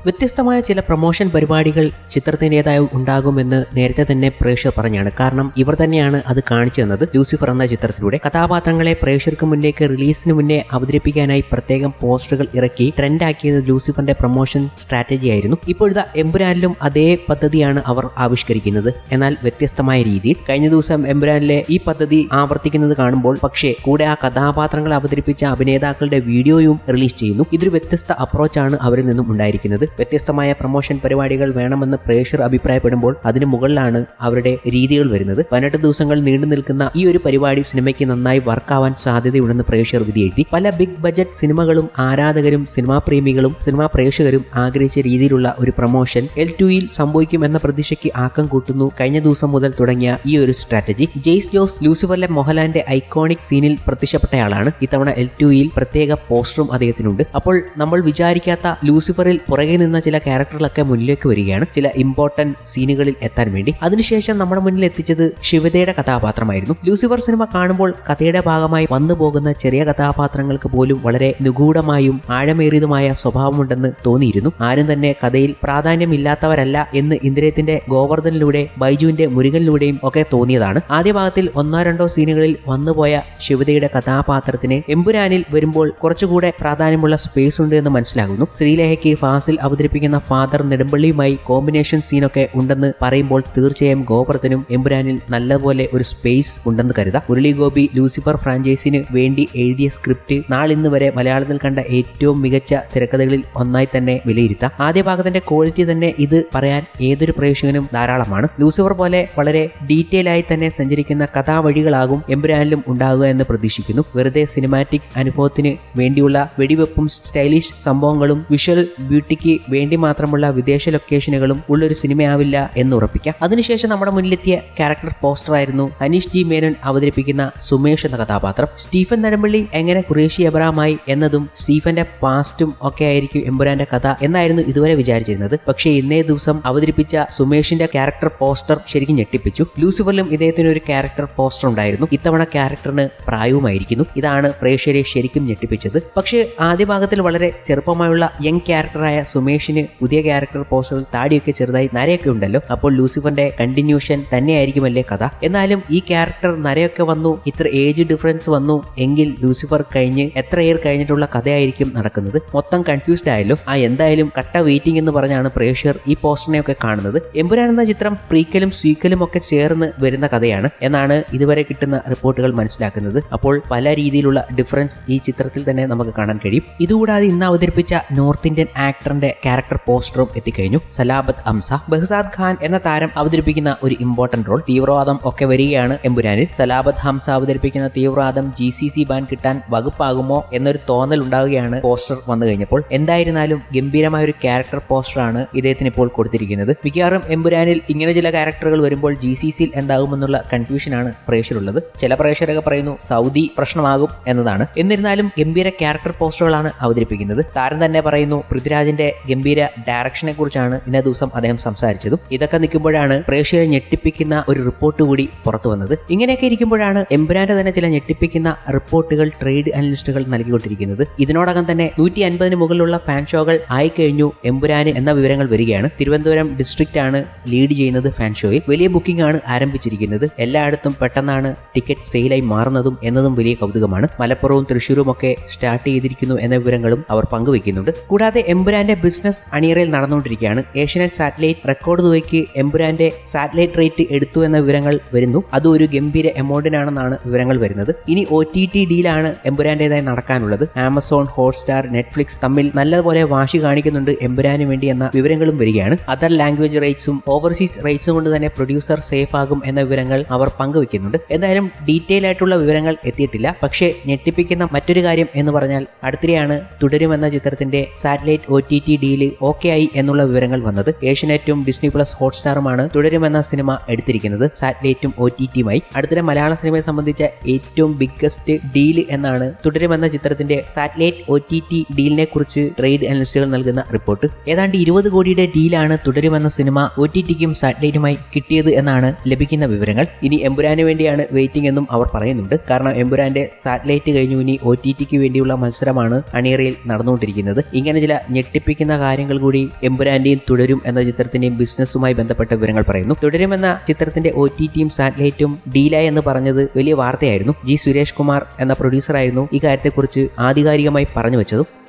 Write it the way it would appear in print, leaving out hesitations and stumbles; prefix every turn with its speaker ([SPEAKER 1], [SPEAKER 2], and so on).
[SPEAKER 1] വ്യത്യസ്തമായ ചില പ്രൊമോഷൻ പരിപാടികൾ ചിത്രത്തിൻ്റെതായി ഉണ്ടാകുമെന്ന് നേരത്തെ തന്നെ പ്രേക്ഷകർ പറഞ്ഞാണ്. കാരണം ഇവർ തന്നെയാണ് അത് കാണിച്ചു തന്നത്. ലൂസിഫർ എന്ന ചിത്രത്തിലൂടെ കഥാപാത്രങ്ങളെ പ്രേക്ഷകർക്ക് മുന്നിലേക്ക് റിലീസിന് മുന്നേ അവതരിപ്പിക്കാനായി പ്രത്യേകം പോസ്റ്ററുകൾ ഇറക്കി ട്രെൻഡാക്കിയത് ലൂസിഫറിന്റെ പ്രൊമോഷൻ സ്ട്രാറ്റജി ആയിരുന്നു. ഇപ്പോഴത്തെ എമ്പുരാനിലും അതേ പദ്ധതിയാണ് അവർ ആവിഷ്കരിക്കുന്നത്, എന്നാൽ വ്യത്യസ്തമായ രീതിയിൽ. കഴിഞ്ഞ ദിവസം എമ്പുരാനിലെ ഈ പദ്ധതി ആവർത്തിക്കുന്നത് കാണുമ്പോൾ പക്ഷേ കൂടെ ആ കഥാപാത്രങ്ങൾ അവതരിപ്പിച്ച അഭിനേതാക്കളുടെ വീഡിയോയും റിലീസ് ചെയ്യുന്നു. ഇതൊരു വ്യത്യസ്ത അപ്രോച്ചാണ് അവരിൽ നിന്നും ഉണ്ടായിരിക്കുന്നത്. വ്യത്യസ്തമായ പ്രൊമോഷൻ പരിപാടികൾ വേണമെന്ന് പ്രേക്ഷകർ അഭിപ്രായപ്പെടുമ്പോൾ അതിന് മുകളിലാണ് അവരുടെ രീതികൾ വരുന്നത്. 18 ദിവസങ്ങൾ നീണ്ടു നിൽക്കുന്ന ഈ ഒരു പരിപാടി സിനിമയ്ക്ക് നന്നായി വർക്കാവാൻ സാധ്യതയുണ്ടെന്ന് പ്രേക്ഷകർ വിധിയെഴുതി. പല ബിഗ് ബജറ്റ് സിനിമകളും ആരാധകരും സിനിമാ പ്രേമികളും സിനിമാ പ്രേക്ഷകരും ആഗ്രഹിച്ച രീതിയിലുള്ള ഒരു പ്രൊമോഷൻ L2യിൽ സംഭവിക്കുമെന്ന പ്രതീക്ഷയ്ക്ക് ആക്കം കൂട്ടുന്നു കഴിഞ്ഞ ദിവസം മുതൽ തുടങ്ങിയ ഈ ഒരു സ്ട്രാറ്റജി. ജെയ്സ് ജോസ് ലൂസിഫറിലെ മോഹൻലാലിന്റെ ഐക്കോണിക് സീനിൽ പ്രത്യക്ഷപ്പെട്ടയാളാണ്. ഇത്തവണ L2യിൽ പ്രത്യേക പോസ്റ്ററും അദ്ദേഹത്തിനുണ്ട്. അപ്പോൾ നമ്മൾ വിചാരിക്കാത്ത ലൂസിഫറിൽ പുറകെ നിന്ന ചില ക്യാരക്ടറുകളൊക്കെ മുന്നിലേക്ക് വരികയാണ്, ചില ഇമ്പോർട്ടന്റ് സീനുകളിൽ എത്താൻ വേണ്ടി. അതിനുശേഷം നമ്മുടെ മുന്നിൽ എത്തിച്ചത് ശിവതയുടെ കഥാപാത്രമായിരുന്നു. ലൂസിഫർ സിനിമ കാണുമ്പോൾ കഥയുടെ ഭാഗമായി വന്നു പോകുന്ന ചെറിയ കഥാപാത്രങ്ങൾക്ക് പോലും വളരെ നിഗൂഢമായും ആഴമേറിയതുമായ സ്വഭാവമുണ്ടെന്ന് തോന്നിയിരുന്നു. ആരും തന്നെ കഥയിൽ പ്രാധാന്യമില്ലാത്തവരല്ല എന്ന് ഇന്ദ്രിയത്തിന്റെ ഗോവർദ്ധനിലൂടെ ബൈജുവിന്റെ മുരുകനിലൂടെയും ഒക്കെ തോന്നിയതാണ്. ആദ്യ ഭാഗത്തിൽ 1-2 സീനുകളിൽ വന്നുപോയ ശിവതയുടെ കഥാപാത്രത്തിന് എമ്പുരാനിൽ വരുമ്പോൾ കുറച്ചുകൂടെ പ്രാധാന്യമുള്ള സ്പേസ് ഉണ്ട് എന്ന് മനസ്സിലാകുന്നു. ശ്രീലേഖയ്ക്ക് ഫാസിൽ അവതരിപ്പിക്കുന്ന ഫാദർ നെടുമ്പള്ളിയുമായി കോമ്പിനേഷൻ സീനൊക്കെ ഉണ്ടെന്ന് പറയുമ്പോൾ തീർച്ചയായും ഗോവർദ്ധനും എമ്പുരാനിൽ നല്ലപോലെ ഒരു സ്പേസ് ഉണ്ടെന്ന് കരുതാം. മുരളി ഗോപി ലൂസിഫർ ഫ്രാഞ്ചൈസിന് വേണ്ടി എഴുതിയ സ്ക്രിപ്റ്റ് നാളിന്ന് വരെ മലയാളത്തിൽ കണ്ട ഏറ്റവും മികച്ച തിരക്കഥകളിൽ ഒന്നായി തന്നെ വിലയിരുത്താം. ആദ്യ ഭാഗത്തിന്റെ ക്വാളിറ്റി തന്നെ ഇത് പറയാൻ ഏതൊരു പ്രേക്ഷകനും ധാരാളമാണ്. ലൂസിഫർ പോലെ വളരെ ഡീറ്റെയിൽ ആയി തന്നെ സഞ്ചരിക്കുന്ന കഥാവഴികളാകും എമ്പുരാനിലും ഉണ്ടാകുക എന്ന് പ്രതീക്ഷിക്കുന്നു. വെറുതെ സിനിമാറ്റിക് അനുഭവത്തിന് വേണ്ടിയുള്ള വെടിവെപ്പും സ്റ്റൈലിഷ് സംഭവങ്ങളും വിഷ്വൽ ബ്യൂട്ടിക്ക് വേണ്ടി മാത്രമുള്ള വിദേശ ലൊക്കേഷനുകളും ഉള്ളൊരു സിനിമയാവില്ല എന്ന് ഉറപ്പിക്കാം. അതിനുശേഷം നമ്മുടെ മുന്നിലെത്തിയ ക്യാരക്ടർ പോസ്റ്റർ ആയിരുന്നു അനീഷ് ജി മേനോൻ അവതരിപ്പിക്കുന്ന സുമേഷ് എന്ന കഥാപാത്രം. സ്റ്റീഫൻ നെടുമ്പള്ളി എങ്ങനെ ഖുറേഷി എബ്രഹാമായി എന്നതും സ്റ്റീഫന്റെ പാസ്റ്റും ഒക്കെ ആയിരിക്കും എമ്പുരാന്റെ കഥ എന്നായിരുന്നു ഇതുവരെ വിചാരിച്ചിരുന്നത്. പക്ഷേ ഇന്നേ ദിവസം അവതരിപ്പിച്ച സുമേഷിന്റെ ക്യാരക്ടർ പോസ്റ്റർ ശരിക്കും ഞെട്ടിപ്പിച്ചു. ലൂസിഫറിലും ഇദ്ദേഹത്തിന് ഒരു ക്യാരക്ടർ പോസ്റ്റർ ഉണ്ടായിരുന്നു. ഇത്തവണ ക്യാരക്ടറിന് പ്രായവുമായിരിക്കുന്നു. ഇതാണ് പ്രേക്ഷകരെ ശരിക്കും ഞെട്ടിപ്പിച്ചത്. പക്ഷേ ആദ്യ ഭാഗത്തിൽ വളരെ ചെറുപ്പമായുള്ള യങ് ക്യാരക്ടറായ സുമേഷിന് പുതിയ ക്യാരക്ടർ പോസ്റ്ററിൽ താടിയൊക്കെ ചെറുതായി നരയൊക്കെ ഉണ്ടല്ലോ. അപ്പോൾ ലൂസിഫറിന്റെ കണ്ടിന്യൂഷൻ തന്നെയായിരിക്കുമല്ലേ കഥ. എന്നാലും ഈ ക്യാരക്ടർ നരയൊക്കെ വന്നു, ഇത്ര ഏജ് ഡിഫറൻസ് വന്നു എങ്കിൽ ലൂസിഫർ കഴിഞ്ഞ് എത്ര ഇയർ കഴിഞ്ഞിട്ടുള്ള കഥയായിരിക്കും നടക്കുന്നത്? മൊത്തം കൺഫ്യൂസ്ഡ് ആയല്ലോ. എന്തായാലും കട്ട വെയിറ്റിംഗ് എന്ന് പറഞ്ഞാണ് പ്രേക്ഷകർ ഈ പോസ്റ്ററിനെയൊക്കെ കാണുന്നത്. എമ്പുരാൻ എന്ന ചിത്രം പ്രീക്കലും സ്വീക്കലും ഒക്കെ ചേർന്ന് വരുന്ന കഥയാണ് എന്നാണ് ഇതുവരെ കിട്ടുന്ന റിപ്പോർട്ടുകൾ മനസ്സിലാക്കുന്നത്. അപ്പോൾ പല രീതിയിലുള്ള ഡിഫറൻസ് ഈ ചിത്രത്തിൽ തന്നെ നമുക്ക് കാണാൻ കഴിയും. ഇതുകൂടാതെ ഇന്ന് അവതരിപ്പിച്ച നോർത്ത് ഇന്ത്യൻ ആക്ടറിന്റെ ക്യാരക്ടർ പോസ്റ്ററും എത്തിക്കഴിഞ്ഞു. സലാബത്ത് ഹംസ. ബഹ്സാദ് ഖാൻ എന്ന താരം അവതരിപ്പിക്കുന്ന ഒരു ഇമ്പോർട്ടന്റ് റോൾ. തീവ്രവാദം ഒക്കെ വരികയാണ് എമ്പുരാനിൽ. സലാബത്ത് ഹംസ അവതരിപ്പിക്കുന്ന തീവ്രവാദം GCC ബാൻ കിട്ടാൻ വകുപ്പാകുമോ എന്നൊരു തോന്നൽ ഉണ്ടാവുകയാണ് പോസ്റ്റർ വന്നു കഴിഞ്ഞപ്പോൾ. എന്തായിരുന്നാലും ഗംഭീരമായ ഒരു ക്യാരക്ടർ പോസ്റ്ററാണ് ഇദ്ദേഹത്തിന് ഇപ്പോൾ കൊടുത്തിരിക്കുന്നത്. മിക്കവാറും എമ്പുരാനിൽ ഇങ്ങനെ ചില ക്യാരക്ടറുകൾ വരുമ്പോൾ GCCയിൽ എന്താകുമെന്നുള്ള കൺഫ്യൂഷനാണ് പ്രേക്ഷകരുള്ളത്. ചില പ്രേക്ഷകരൊക്കെ പറയുന്നു സൗദി പ്രശ്നമാകും എന്നതാണ്. എന്നിരുന്നാലും ഗംഭീര ക്യാരക്ടർ പോസ്റ്ററുകളാണ് അവതരിപ്പിക്കുന്നത്. താരം തന്നെ പറയുന്നു പൃഥ്വിരാജിന്റെ ഗംഭീര ഡയറക്ഷനെ കുറിച്ചാണ് ഇന്നേ ദിവസം അദ്ദേഹം സംസാരിച്ചതും. ഇതൊക്കെ നിൽക്കുമ്പോഴാണ് പ്രേക്ഷകരെ ഞെട്ടിപ്പിക്കുന്ന ഒരു റിപ്പോർട്ട് കൂടി പുറത്തു വന്നത്. ഇങ്ങനെയൊക്കെ ഇരിക്കുമ്പോഴാണ് എമ്പുരാന്റെ തന്നെ ചില ഞെട്ടിപ്പിക്കുന്ന റിപ്പോർട്ടുകൾ ട്രേഡ് അനലിസ്റ്റുകൾ നൽകിക്കൊണ്ടിരിക്കുന്നത്. ഇതിനോടകം തന്നെ 150 മുകളിലുള്ള ഫാൻ ഷോകൾ ആയിക്കഴിഞ്ഞു എമ്പുരാന് എന്ന വിവരങ്ങൾ വരികയാണ്. തിരുവനന്തപുരം ഡിസ്ട്രിക്റ്റ് ആണ് ലീഡ് ചെയ്യുന്നത് ഫാൻ ഷോയിൽ. വലിയ ബുക്കിംഗ് ആണ് ആരംഭിച്ചിരിക്കുന്നത്. എല്ലായിടത്തും പെട്ടെന്നാണ് ടിക്കറ്റ് സെയിലായി മാറുന്നതും എന്നതും വലിയ കൗതുകമാണ്. മലപ്പുറവും തൃശ്ശൂരും ഒക്കെ സ്റ്റാർട്ട് ചെയ്തിരിക്കുന്നു എന്ന വിവരങ്ങളും അവർ പങ്കുവെക്കുന്നുണ്ട്. കൂടാതെ എമ്പുരാന്റെ ബിസിനസ് അണിയറയിൽ നടന്നുകൊണ്ടിരിക്കുകയാണ്. ഏഷ്യനെറ്റ് സാറ്റലൈറ്റ് റെക്കോർഡ് തുകയ്ക്ക് എമ്പുരാന്റെ സാറ്റലൈറ്റ് റേറ്റ് എടുത്തു എന്ന വിവരങ്ങൾ വരുന്നു. അതും ഒരു ഗംഭീര എമൗണ്ടിനാണെന്നാണ് വിവരങ്ങൾ വരുന്നത്. ഇനി OTT ഡീലാണ് എമ്പുരാന്റേതായി നടക്കാനുള്ളത്. ആമസോൺ, ഹോട്ട്സ്റ്റാർ, നെറ്റ്ഫ്ലിക്സ് തമ്മിൽ നല്ലപോലെ വാശി കാണിക്കുന്നുണ്ട് എമ്പുരാന് വേണ്ടി എന്ന വിവരങ്ങളും വരികയാണ്. അതർ ലാംഗ്വേജ് റൈറ്റ്സും ഓവർസീസ് റൈറ്റ്സും കൊണ്ട് തന്നെ പ്രൊഡ്യൂസർ സേഫ് ആകും എന്ന വിവരങ്ങൾ അവർ പങ്കുവെക്കുന്നുണ്ട്. എന്തായാലും ഡീറ്റെയിൽ ആയിട്ടുള്ള വിവരങ്ങൾ എത്തിയിട്ടില്ല. പക്ഷേ ഞെട്ടിപ്പിക്കുന്ന മറ്റൊരു കാര്യം എന്ന് പറഞ്ഞാൽ അടുത്തിടെയാണ് തുടരും എന്ന ചിത്രത്തിന്റെ സാറ്റലൈറ്റ് OTT ഡീല് ഓക്കെ ആയി എന്നുള്ള വിവരങ്ങൾ വന്നത്. ഏഷ്യനെറ്റും ഡിസ്നി പ്ലസ് ഹോട്ട്സ്റ്റാറുമാണ് തുടരുമെന്ന സിനിമ എടുത്തിരിക്കുന്നത് സാറ്റലൈറ്റും OTTയുമായി. അടുത്തിടെ മലയാള സിനിമയെ സംബന്ധിച്ച ഏറ്റവും ബിഗ്ഗസ്റ്റ് ഡീല് എന്നാണ് തുടരുമെന്ന ചിത്രത്തിന്റെ സാറ്റലൈറ്റ് OTT ഡീലിനെ കുറിച്ച് ട്രേഡ് അനലിസ്റ്റുകൾ നൽകുന്ന റിപ്പോർട്ട്. ഏതാണ്ട് 20 കോടിയുടെ ഡീലാണ് തുടരുമെന്ന സിനിമ OTTക്കും സാറ്റലൈറ്റുമായി കിട്ടിയത് എന്നാണ് ലഭിക്കുന്ന വിവരങ്ങൾ. ഇനി എമ്പുരാന് വേണ്ടിയാണ് വെയിറ്റിംഗ് എന്നും അവർ പറയുന്നുണ്ട്. കാരണം എമ്പുരാന്റെ സാറ്റലൈറ്റ് കഴിഞ്ഞു, ഇനി OTTക്ക് വേണ്ടിയുള്ള മത്സരമാണ് അണിയറയിൽ നടന്നുകൊണ്ടിരിക്കുന്നത്. ഇങ്ങനെ ചില ഞെട്ടിപ്പിക്കുന്ന പറയുന്ന കാര്യങ്ങൾ കൂടി എമ്പുരാന്റെയും തുടരും എന്ന ചിത്രത്തിന്റെയും ബിസിനസ്സുമായി ബന്ധപ്പെട്ട വിവരങ്ങൾ പറയുന്നു. തുടരും എന്ന ചിത്രത്തിന്റെ OTTയും സാറ്റലൈറ്റും ഡീലായി എന്ന് പറഞ്ഞത് വലിയ വാർത്തയായിരുന്നു. ജി സുരേഷ് കുമാർ എന്ന പ്രൊഡ്യൂസറായിരുന്നു ഈ കാര്യത്തെക്കുറിച്ച് ആധികാരികമായി പറഞ്ഞു വെച്ചതും.